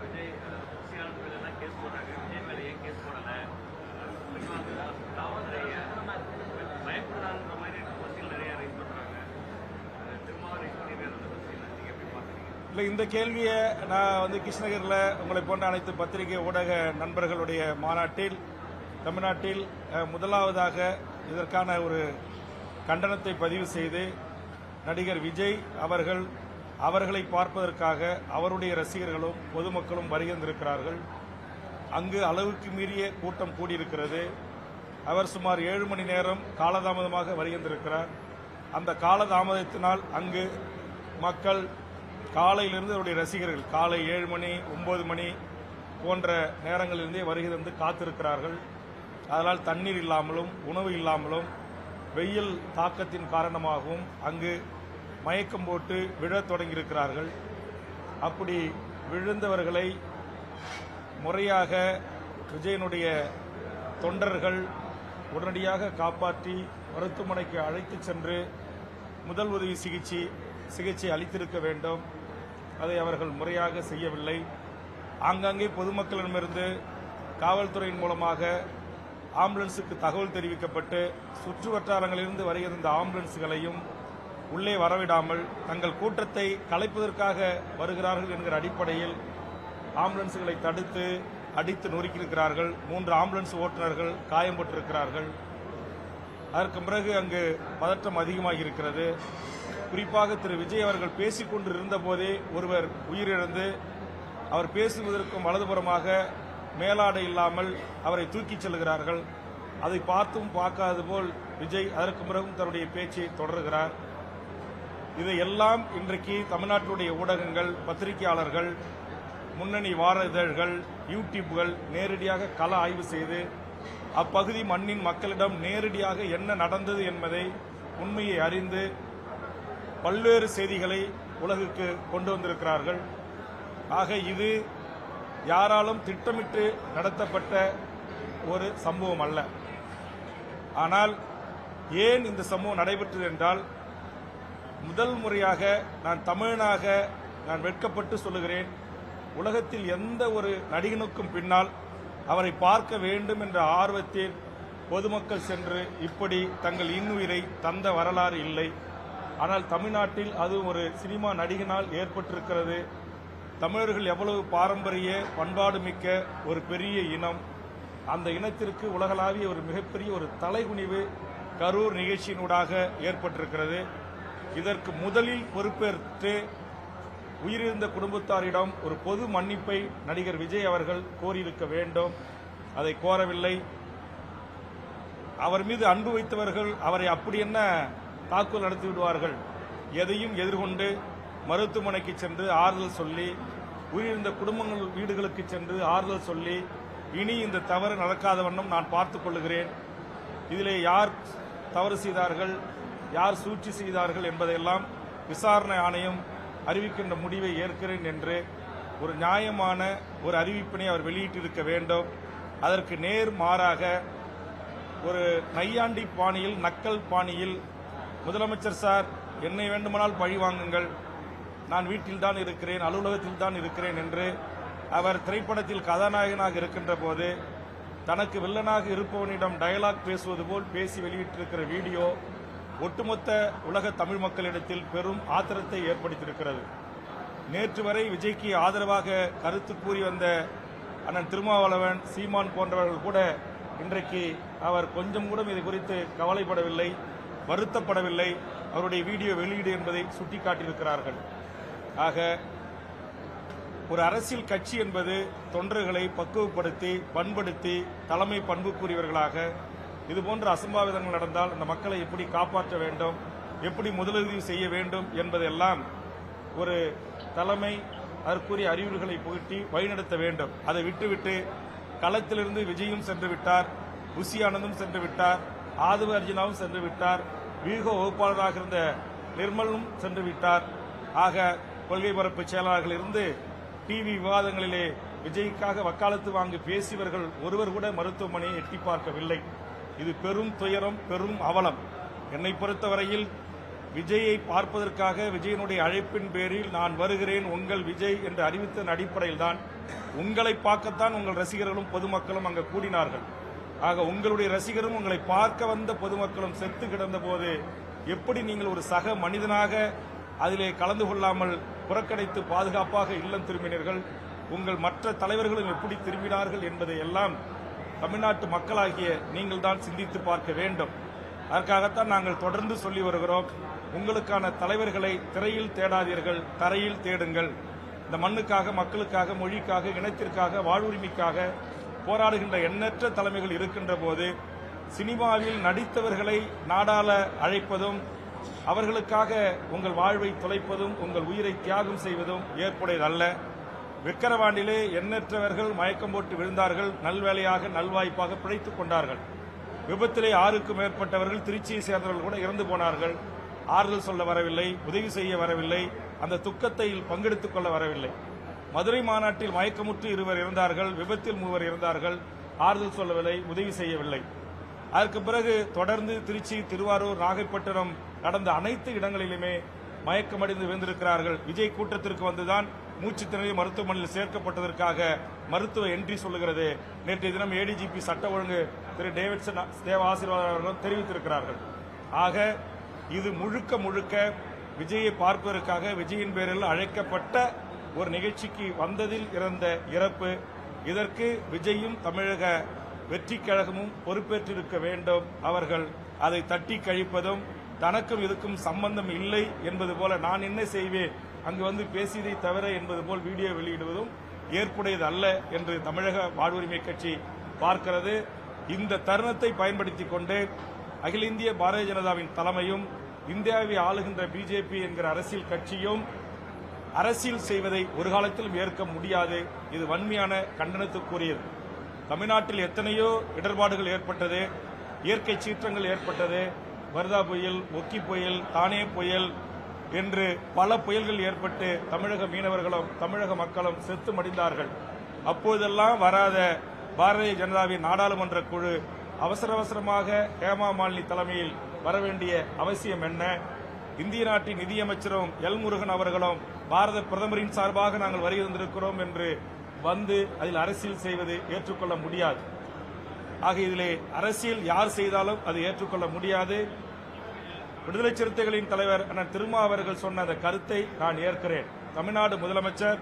Vijay case போடுறாங்க, விஜய் மேலே ஏன் கேஸ் போடலை, பயப்படுறாங்கிற மாதிரி கொஸ்டின் நிறைய ரைஸ் பண்ணுறாங்க. திரும்ப ரைஸ் பண்ணிடுறாங்க. அந்த கொஸ்டின் நீங்கள் எப்படி பார்க்குறீங்க? இல்லை, இந்த கேள்வியை நான் கிருஷ்ணகிரியில் உங்களை போன்ற அனைத்து பத்திரிகை ஊடக நண்பர்களுடைய மாநாட்டில் தமிழ்நாட்டில் முதலாவதாக இதற்கான ஒரு கண்டனத்தை பதிவு செய்து நடிகர் விஜய் அவர்களை பார்ப்பதற்காக அவருடைய ரசிகர்களும் பொதுமக்களும் வருகின்றிருக்கிறார்கள். அங்கு அளவுக்கு மீறிய கூட்டம் கூடியிருக்கிறது. அவர் சுமார் 7 மணி நேரம் காலதாமதமாக வருகின்றிருக்கிறார். அந்த காலதாமதத்தினால் அங்கு மக்கள் காலையிலிருந்து அவருடைய ரசிகர்கள் காலை 7 மணி 9 மணி போன்ற நேரங்களிலிருந்தே வருகை தந்து காத்திருக்கிறார்கள். அதனால் தண்ணீர் இல்லாமலும் உணவு இல்லாமலும் வெயில் தாக்கத்தின் காரணமாகவும் அங்கு மயக்கம் போட்டு விழத் தொடங்கியிருக்கிறார்கள். அப்படி விழுந்தவர்களை முறையாக விஜயனுடைய தொண்டர்கள் உடனடியாக காப்பாற்றி மருத்துவமனைக்கு அழைத்துச் சென்று முதல் உதவி சிகிச்சை அளித்திருக்க வேண்டும். அதை அவர்கள் முறையாக செய்யவில்லை. ஆங்காங்கே பொதுமக்களிடமிருந்து காவல்துறையின் மூலமாக ஆம்புலன்ஸுக்கு தகவல் தெரிவிக்கப்பட்டு சுற்று வட்டாரங்களிலிருந்து வருகிற ஆம்புலன்ஸ்களையும் உள்ளே வரவிடாமல் தங்கள் கூட்டத்தை கலைப்பதற்காக வருகிறார்கள் என்கிற அடிப்படையில் ஆம்புலன்ஸ்களை தடுத்து அடித்து நொறுக்கியிருக்கிறார்கள். 3 ஆம்புலன்ஸ் ஓட்டுநர்கள் காயம்பட்டிருக்கிறார்கள். அதற்கு பிறகு அங்கு பதற்றம் அதிகமாகி இருக்கிறது. குறிப்பாக திரு விஜய் அவர்கள் பேசிக் கொண்டிருந்த போதே ஒருவர் உயிரிழந்து அவர் பேசுவதற்கும் வலதுபுறமாக மேலாடை இல்லாமல் அவரை தூக்கிச் செல்கிறார்கள். அதை பார்த்தும் பார்க்காது போல் விஜய் அதற்கு பிறகும் தன்னுடைய பேச்சை தொடர்கிறார். இதையெல்லாம் இன்றைக்கு தமிழ்நாட்டினுடைய ஊடகங்கள், பத்திரிகையாளர்கள், முன்னணி வார இதழ்கள், யூடியூப்கள் நேரடியாக கள ஆய்வு செய்து அப்பகுதி மண்ணின் மக்களிடம் நேரடியாக என்ன நடந்தது என்பதை உண்மையை அறிந்து பல்வேறு செய்திகளை உலகுக்கு கொண்டு வந்திருக்கிறார்கள். ஆக இது யாராலும் திட்டமிட்டு நடத்தப்பட்ட ஒரு சம்பவம் அல்ல. ஆனால் ஏன் இந்த சம்பவம் நடைபெற்றது என்றால், முதல் முறையாக நான் தமிழனாக நான் வெட்கப்பட்டு சொல்லுகிறேன், உலகத்தில் எந்த ஒரு நடிகனுக்கும் பின்னால் அவரை பார்க்க வேண்டும் என்ற ஆர்வத்தில் பொதுமக்கள் சென்று இப்படி தங்கள் இன்னுயிரை தந்த வரலாறு இல்லை. ஆனால் தமிழ்நாட்டில் அது ஒரு சினிமா நடிகனால் ஏற்பட்டிருக்கிறது. தமிழர்கள் எவ்வளவு பாரம்பரிய பண்பாடு மிக்க ஒரு பெரிய இனம். அந்த இனத்திற்கு உலகளாவிய ஒரு மிகப்பெரிய ஒரு தலைகுனிவு கரூர் நிகழ்ச்சியினூடாக ஏற்பட்டிருக்கிறது. இதற்கு முதலில் பொறுப்பேற்று உயிரிழந்த குடும்பத்தாரிடம் ஒரு பொது மன்னிப்பை நடிகர் விஜய் அவர்கள் கோரியிருக்க வேண்டும். அதை கோரவில்லை. அவர் மீது அன்பு வைத்தவர்கள் அவரை அப்படி என்ன தாக்குதல் நடத்தி விடுவார்கள்? எதையும் எதிர்கொண்டு மருத்துவமனைக்கு சென்று ஆறுதல் சொல்லி, உயிரிழந்த குடும்பங்கள் வீடுகளுக்கு சென்று ஆறுதல் சொல்லி, இனி இந்த தவறு நடக்காத வண்ணம் நான் பார்த்துக் கொள்ளுகிறேன், இதிலே யார் தவறு செய்தார்கள், யார் சூழ்ச்சி செய்தார்கள் என்பதையெல்லாம் விசாரணை ஆணையம் அறிவிக்கின்ற முடிவை ஏற்கிறேன் என்று ஒரு நியாயமான ஒரு அறிவிப்பினை அவர் வெளியிட்டிருக்க வேண்டும். அதற்கு நேர் மாறாக ஒரு நையாண்டி பாணியில், நக்கல் பாணியில், முதலமைச்சர் சார் என்னை வேண்டுமானால் பழி வாங்குங்கள், நான் வீட்டில் தான் இருக்கிறேன், அலுவலகத்தில் தான் இருக்கிறேன் என்று அவர் திரைப்படத்தில் கதாநாயகனாக இருக்கின்ற போது தனக்கு வில்லனாக இருப்பவனிடம் டயலாக் பேசுவது போல் பேசி வெளியிட்டிருக்கிற வீடியோ ஒட்டுமொத்த உலக தமிழ் மக்களிடத்தில் பெரும் ஆத்திரத்தை ஏற்படுத்தியிருக்கிறது. நேற்று வரை விஜய்க்கு ஆதரவாக கருத்து கூறி வந்த அண்ணன் திருமாவளவன், சீமான் போன்றவர்கள் கூட இன்றைக்கு அவர் கொஞ்சம் கூட இது குறித்து கவலைப்படவில்லை, வருத்தப்படவில்லை. அவருடைய வீடியோ வெளியீடு என்பதை சுட்டிக்காட்டியிருக்கிறார்கள். ஆக ஒரு அரசியல் கட்சி என்பது தொண்டர்களை பக்குவப்படுத்தி பண்படுத்தி தலைமை பண்புக்குரியவர்களாக இதுபோன்ற அசம்பாவிதங்கள் நடந்தால் அந்த மக்களை எப்படி காப்பாற்ற வேண்டும், எப்படி முதலுதவி செய்ய வேண்டும் என்பதெல்லாம் ஒரு தலைமை அதற்குரிய அறிவுரைகளை புகட்டி வழிநடத்த வேண்டும். அதை விட்டுவிட்டு களத்திலிருந்து விஜயும் சென்று விட்டார், புசி ஆனந்தும் சென்று விட்டார், ஆதவ அர்ஜுனாவும் சென்று விட்டார், வியூக வகுப்பாளராக இருந்த நிர்மலும் சென்று விட்டார். ஆக கொள்கை பரப்பு செயலாளர்கள் இருந்து டிவி விவாதங்களிலே விஜய்க்காக வக்காலத்து வாங்கி பேசியவர்கள் ஒருவர் கூட மருத்துவமனையை எட்டி பார்க்கவில்லை. இது பெரும் துயரம், பெரும் அவலம். என்னை பொறுத்தவரையில் விஜயை பார்ப்பதற்காக விஜயனுடைய அழைப்பின் பேரில் நான் வருகிறேன் உங்கள் விஜய் என்று அறிவித்ததன் அடிப்படையில் தான் உங்களை பார்க்கத்தான் உங்கள் ரசிகர்களும் பொதுமக்களும் அங்கு கூடினார்கள். ஆக உங்களுடைய ரசிகரும் உங்களை பார்க்க வந்த பொதுமக்களும் செத்து கிடந்த போது எப்படி நீங்கள் ஒரு சக மனிதனாக அதிலே கலந்து கொள்ளாமல் புறக்கணித்து பாதுகாப்பாக இல்லம் திரும்பினீர்கள்? உங்கள் மற்ற தலைவர்களும் எப்படி திரும்பினார்கள் என்பதை எல்லாம் தமிழ்நாட்டு மக்களாகிய நீங்கள் தான் சிந்தித்து பார்க்க வேண்டும். அதற்காகத்தான் நாங்கள் தொடர்ந்து சொல்லி வருகிறோம். உங்களுக்கான தலைவர்களை திரையில் தேடாதீர்கள், தரையில் தேடுங்கள். இந்த மண்ணுக்காக, மக்களுக்காக, மொழிக்காக, இனத்திற்காக, வாழ்வுரிமைக்காக போராடுகின்ற எண்ணற்ற தலைமைகள் இருக்கின்ற போது சினிமாவில் நடித்தவர்களை நாடாள அழைப்பதும் அவர்களுக்காக உங்கள் வாழ்வை தொலைப்பதும் உங்கள் உயிரை தியாகம் செய்வதும் ஏற்புடையதல்ல. விக்கிரவாண்டிலே எண்ணற்றவர்கள் மயக்கம் போட்டு விழுந்தார்கள். நல்வேளையாக நல்வாய்ப்பாக பிழைத்துக் கொண்டார்கள். விபத்திலே 6க்கும் மேற்பட்டவர்கள் திருச்சியை சேர்ந்தவர்கள் கூட இறந்து போனார்கள். ஆறுதல் சொல்ல வரவில்லை, உதவி செய்ய வரவில்லை, அந்த துக்கத்தை பங்கெடுத்துக் கொள்ள வரவில்லை. மதுரை மாநாட்டில் மயக்கமுற்று 2 இறந்தார்கள், விபத்தில் 3 இறந்தார்கள். ஆறுதல் சொல்லவில்லை, உதவி செய்யவில்லை. அதற்கு பிறகு தொடர்ந்து திருச்சி, திருவாரூர், நாகைப்பட்டினம் நடந்த அனைத்து இடங்களிலுமே மயக்கமடைந்து விழுந்திருக்கிறார்கள். விஜய் கூட்டத்திற்கு வந்துதான் மூச்சு திணறி மருத்துவமனையில் சேர்க்கப்பட்டதற்காக மருத்துவ என்ட்ரி சொல்லுகிறது. நேற்றைய தினம் ஏடிஜிபி சட்ட ஒழுங்கு திரு டேவிட்சன் தேவ ஆசீர்வாதம் அவர்களும் தெரிவித்திருக்கிறார்கள். ஆக இது முழுக்க முழுக்க விஜயை பார்ப்பதற்காக விஜயின் பேரில் அழைக்கப்பட்ட ஒரு நிகழ்ச்சிக்கு வந்ததில் இருந்த இறப்பு. இதற்கு விஜயும் தமிழக வெற்றிக் கழகமும் பொறுப்பேற்றிருக்க வேண்டும். அவர்கள் அதை தட்டி கழிப்பதும் தனக்கும் இதுக்கும் சம்பந்தம் இல்லை என்பது போல நான் என்ன செய்வேன் அங்கு வந்து பேசியதை தவிர என்பது போல் வீடியோ வெளியிடுவதும் ஏற்புடையது அல்ல என்று தமிழக வாழ்வுரிமை கட்சி பார்க்கிறது. இந்த தருணத்தை பயன்படுத்திக் கொண்டு அகில இந்திய பாரதிய ஜனதாவின் தலைமையும் இந்தியாவை ஆளுகின்ற பிஜேபி என்கிற அரசியல் கட்சியும் அரசியல் செய்வதை ஒரு காலத்திலும் ஏற்க முடியாது. இது வன்மையான கண்டனத்துக்குரியது. தமிழ்நாட்டில் எத்தனையோ இடர்பாடுகள் ஏற்பட்டது, இயற்கை சீற்றங்கள் ஏற்பட்டது. வர்தா புயல், ஒக்கி புயல், தானே புயல் என்று பல புயல்கள் ஏற்பட்டு தமிழக மீனவர்களும் தமிழக மக்களும் செத்து மடிந்தார்கள். அப்போதெல்லாம் வராத பாரதிய ஜனதாவின் நாடாளுமன்ற குழு அவசரமாக ஹேமா மாலினி தலைமையில் வரவேண்டிய அவசியம் என்ன? இந்திய நாட்டின் நிதியமைச்சரும் எல் முருகன் அவர்களும் பாரத பிரதமரின் சார்பாக நாங்கள் வருகை தந்திருக்கிறோம் என்று வந்து அதில் அரசியல் செய்வது ஏற்றுக்கொள்ள முடியாது. ஆக இதிலே அரசியல் யார் செய்தாலும் அது ஏற்றுக்கொள்ள முடியாது. விடுதலை சிறுத்தைகளின் தலைவர் அண்ணன் திருமா அவர்கள் சொன்ன அந்த கருத்தை நான் ஏற்கிறேன். தமிழ்நாடு முதலமைச்சர்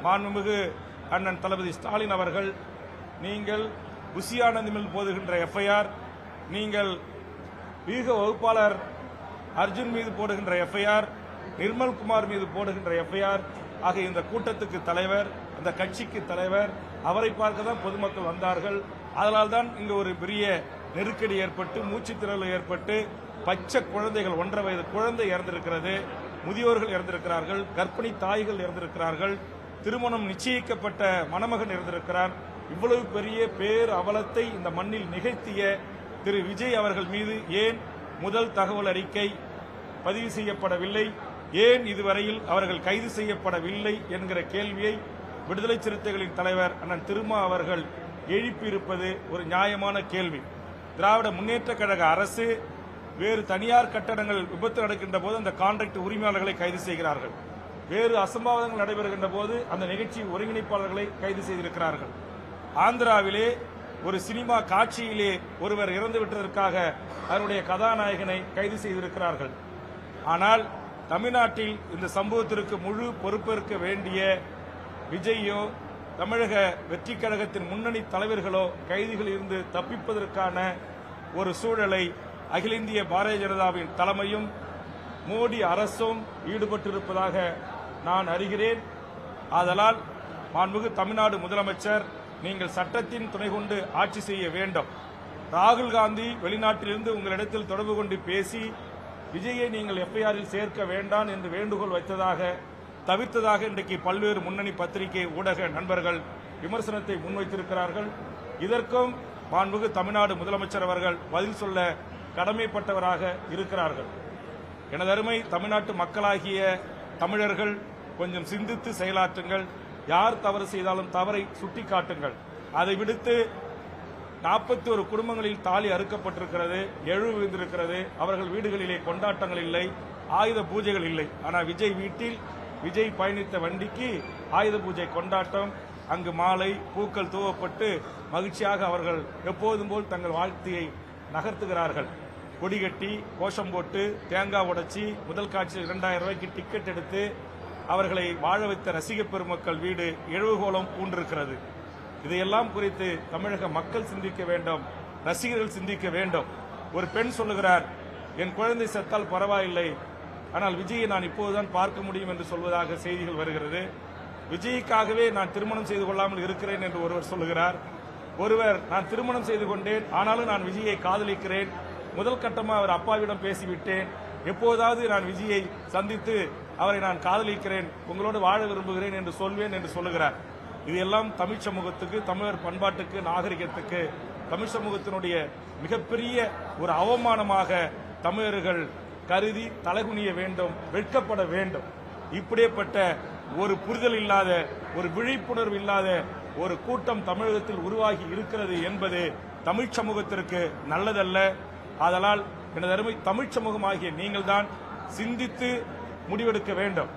மாண்புமிகு அண்ணன் தளபதி ஸ்டாலின் அவர்கள், நீங்கள் புசியானந்த் மேல் போடுகின்ற எஃப்ஐஆர், நீங்கள் வீக வகுப்பாளர் அர்ஜுன் மீது போடுகின்ற எஃப்ஐஆர், நிர்மல்குமார் மீது போடுகின்ற எஃப்ஐஆர் ஆக இந்த கூட்டத்துக்கு தலைவர், அந்த கட்சிக்கு தலைவர், அவரை பார்க்க தான் பொதுமக்கள் வந்தார்கள். அதனால்தான் இங்கு ஒரு பெரிய நெருக்கடி ஏற்பட்டு மூச்சு திணறல் ஏற்பட்டு பச்சை குழந்தைகள் 1.5 வயது குழந்தை இறந்திருக்கிறது, முதியோர்கள் இறந்திருக்கிறார்கள், கர்ப்பிணி தாய்கள் இறந்திருக்கிறார்கள், திருமணம் நிச்சயிக்கப்பட்ட மணமகன் இறந்திருக்கிறார். இவ்வளவு பெரிய பேர் அவலத்தை இந்த மண்ணில் நிகழ்த்திய திரு விஜய் அவர்கள் மீது ஏன் முதல் தகவல் அறிக்கை பதிவு செய்யப்படவில்லை? ஏன் இதுவரையில் அவர்கள் கைது செய்யப்படவில்லை என்கிற கேள்வியை விடுதலை சிறுத்தைகளின் தலைவர் அண்ணன் திருமா அவர்கள் எழுப்பியிருப்பது ஒரு நியாயமான கேள்வி. திராவிட முன்னேற்ற கழக அரசு வேறு தனியார் கட்டடங்கள் விபத்து நடக்கின்ற போது அந்த கான்ட்ராக்ட் உரிமையாளர்களை கைது செய்கிறார்கள். வேறு அசம்பாவிதங்கள் நடைபெறுகின்ற போது அந்த நிகழ்ச்சி ஒருங்கிணைப்பாளர்களை கைது செய்திருக்கிறார்கள். ஆந்திராவிலே ஒரு சினிமா காட்சியிலே ஒருவர் இறந்துவிட்டதற்காக அவருடைய கதாநாயகனை கைது செய்திருக்கிறார்கள். ஆனால் தமிழ்நாட்டில் இந்த சம்பவத்திற்கு முழு பொறுப்பேற்க வேண்டிய விஜயோ தமிழக வெற்றிக் கழகத்தின் முன்னணி தலைவர்களோ கைதிகளில் இருந்து தப்பிப்பதற்கான ஒரு சூழலை அகில இந்திய பாரதிய ஜனதாவின் தலைமையும் மோடி அரசும் ஈடுபட்டிருப்பதாக நான் அறிகிறேன். ஆதலால் மாண்புமிகு தமிழ்நாடு முதலமைச்சர், நீங்கள் சட்டத்தின் துணை கொண்டு ஆட்சி செய்ய வேண்டும். ராகுல் காந்தி வெளிநாட்டிலிருந்து உங்களிடத்தில் தொடர்பு கொண்டு பேசி விஜயை நீங்கள் எஃப்ஐஆரில் சேர்க்க வேண்டாம் என்று வேண்டுகோள் வைத்ததாக தவிர்த்ததாக இன்றைக்கு பல்வேறு முன்னணி பத்திரிகை ஊடக நண்பர்கள் விமர்சனத்தை முன்வைத்திருக்கிறார்கள். இதற்கும் மாண்புமிகு தமிழ்நாடு முதலமைச்சர் அவர்கள் பதில் சொல்ல கடமைப்பட்டவராக இருக்கிறார்கள். எனதருமை தமிழ்நாட்டு மக்களாகிய தமிழர்கள், கொஞ்சம் சிந்தித்து செயலாற்றுங்கள். யார் தவறு செய்தாலும் தவறை சுட்டிக்காட்டுங்கள். அதை விடுத்து 41 குடும்பங்களில் தாலி அறுக்கப்பட்டிருக்கிறது, எழு விழுந்திருக்கிறது, அவர்கள் வீடுகளிலே கொண்டாட்டங்கள் இல்லை, ஆயுத பூஜைகள் இல்லை. ஆனால் விஜய் வீட்டில் விஜய் பயணித்த வண்டிக்கு ஆயுத பூஜை கொண்டாட்டம். அங்கு மாலை பூக்கள் தூவப்பட்டு மகிழ்ச்சியாக அவர்கள் எப்போதும் போல் தங்கள் வாழ்க்கையை நகர்த்துகிறார்கள். கொடிகட்டி கோஷம் போட்டு தேங்காய் உடைச்சி முதல் காட்சியில் 2000 ரூபாய்க்கு டிக்கெட் எடுத்து அவர்களை வாழ வைத்த ரசிக பெருமக்கள் வீடு எழுவுகோலம் பூண்டிருக்கிறது. இதையெல்லாம் குறித்து தமிழக மக்கள் சிந்திக்க வேண்டும், ரசிகர்கள் சிந்திக்க வேண்டும். ஒரு பெண் சொல்லுகிறார், என் குழந்தை செத்தால் பரவாயில்லை, ஆனால் விஜயை நான் இப்போதுதான் பார்க்க முடியும் என்று சொல்வதாக செய்திகள் வருகிறது. விஜய்க்காகவே நான் திருமணம் செய்து கொள்ளாமல் இருக்கிறேன் என்று ஒருவர் சொல்லுகிறார். ஒருவர் நான் திருமணம் செய்து கொண்டேன், ஆனாலும் நான் விஜயை காதலிக்கிறேன், முதல் கட்டமாக அவர் அப்பாவிடம் பேசிவிட்டேன், எப்போதாவது நான் விஜயை சந்தித்து அவரை நான் காதலிக்கிறேன், உங்களோடு வாழ விரும்புகிறேன் என்று சொல்வேன் என்று சொல்லுகிறார். இதெல்லாம் தமிழ் சமூகத்துக்கு, தமிழர் பண்பாட்டுக்கு, நாகரிகத்துக்கு, தமிழ் சமூகத்தினுடைய மிகப்பெரிய ஒரு அவமானமாக தமிழர்கள் கருதி தலைகுனிய வேண்டும், வெட்கப்பட வேண்டும். இப்படிப்பட்ட ஒரு புரிதல் இல்லாத, ஒரு விழிப்புணர்வு இல்லாத ஒரு கூட்டம் தமிழகத்தில் உருவாகி இருக்கிறது என்பது தமிழ் சமூகத்திற்கு நல்லதல்ல. ஆதலால் எனது அருமை தமிழ் சமூகமாகிய நீங்கள் தான் சிந்தித்து முடிவெடுக்க வேண்டும்.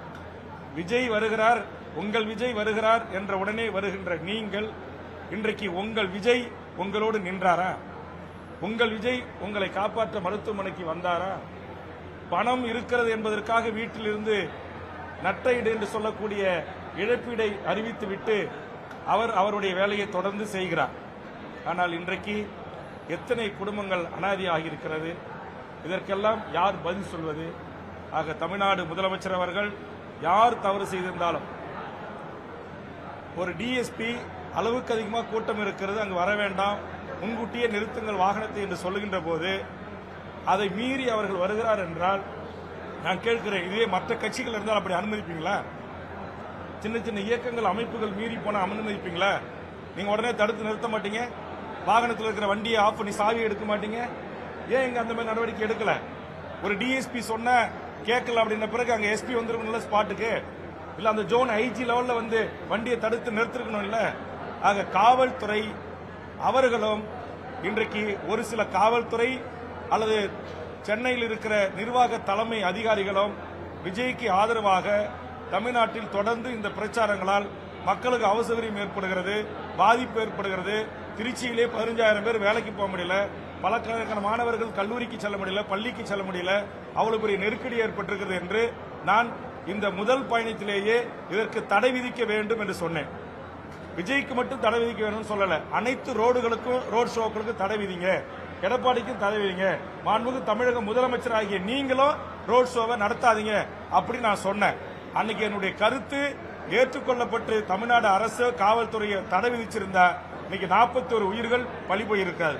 விஜய் வருகிறார், உங்கள் விஜய் வருகிறார் என்ற உடனே வருகின்ற நீங்கள் இன்றைக்கு உங்கள் விஜய் உங்களோடு நின்றாரா? உங்கள் விஜய் உங்களை காப்பாற்ற மருத்துவமனைக்கு வந்தாரா? பணம் இருக்கிறது என்பதற்காக வீட்டிலிருந்து நட்டையீடு என்று சொல்லக்கூடிய இழப்பீடை அறிவித்துவிட்டு அவருடைய வேலையை தொடர்ந்து செய்கிறார். ஆனால் இன்றைக்கு எத்தனை குடும்பங்கள் அனாதையாகி இருக்கிறது? இதற்கெல்லாம் யார் பதில் சொல்வது? ஆக தமிழ்நாடு முதலமைச்சர் அவர்கள் யார் தவறு செய்திருந்தாலும், ஒரு டிஎஸ்பி அளவுக்கு அதிகமாக கூட்டம் இருக்கிறது, அங்கு வர வேண்டாம், முன்கூட்டியே நிறுத்துங்கள் வாகனத்தை என்று சொல்லுகின்ற போது அதை மீறி அவர்கள் வருகிறார் என்றால் நான் கேட்கிறேன், இதே மற்ற கட்சிகள் இருந்தால் அப்படி அனுமதிப்பீங்களா? சின்ன சின்ன இயக்கங்கள், அமைப்புகள் மீறி போன அனுமதிப்பீங்களா? நீங்க உடனே தடுத்து நிறுத்த மாட்டீங்க? வாகனத்தில் இருக்கிற வண்டியை ஆஃப் பண்ணி சாவி எடுக்க மாட்டீங்க? ஏன் இங்க அந்த மாதிரி நடவடிக்கை எடுக்கல? ஒரு டிஎஸ்பி சொன்ன கேட்கல அப்படின்ன பிறகு அங்க எஸ்பி வந்திருக்கணும்ல ஸ்பாட்டுக்கு, இல்ல அந்த ஜோன் ஐஜி லெவல்ல வந்து வண்டியை தடுத்து நிறுத்திருக்கணும் இல்ல? ஆக காவல்துறை அவர்களும் இன்றைக்கு ஒரு சில காவல்துறை அல்லது சென்னையில் இருக்கிற நிர்வாக தலைமை அதிகாரிகளும் விஜய்க்கு ஆதரவாக தமிழ்நாட்டில் தொடர்ந்து இந்த பிரச்சாரங்களால் மக்களுக்கு அவசரம் ஏற்படுகிறது, பாதிப்பு ஏற்படுகிறது. திருச்சியிலே 15,000 பேர் வேலைக்கு போக முடியல, பலக்கணக்கான மாணவர்கள் கல்லூரிக்கு செல்ல முடியல, பள்ளிக்கு செல்ல முடியல, அவ்வளவு பெரிய நெருக்கடி ஏற்பட்டிருக்கிறது என்று நான் இந்த முதல் பயணத்திலேயே இதற்கு தடை விதிக்க வேண்டும் என்று சொன்னேன். விஜய்க்கு மட்டும் தடை விதிக்க வேண்டும் சொல்லல, அனைத்து ரோடுகளுக்கும், ரோட் ஷோக்களுக்கும் தடை விதிங்க, எடப்பாடிக்கும் தடை விதிங்க, மாண்புமிகு தமிழக முதலமைச்சர் ஆகிய நீங்களும் ரோட் ஷோவை நடத்தாதீங்க அப்படி நான் சொன்னேன். அன்னைக்கு என்னுடைய கருத்து ஏற்றுக்கொள்ளப்பட்டு தமிழ்நாடு அரசு காவல்துறையை தடை விதிச்சிருந்தா இன்னைக்கு 41 உயிர்கள் பலி போயிருக்காது.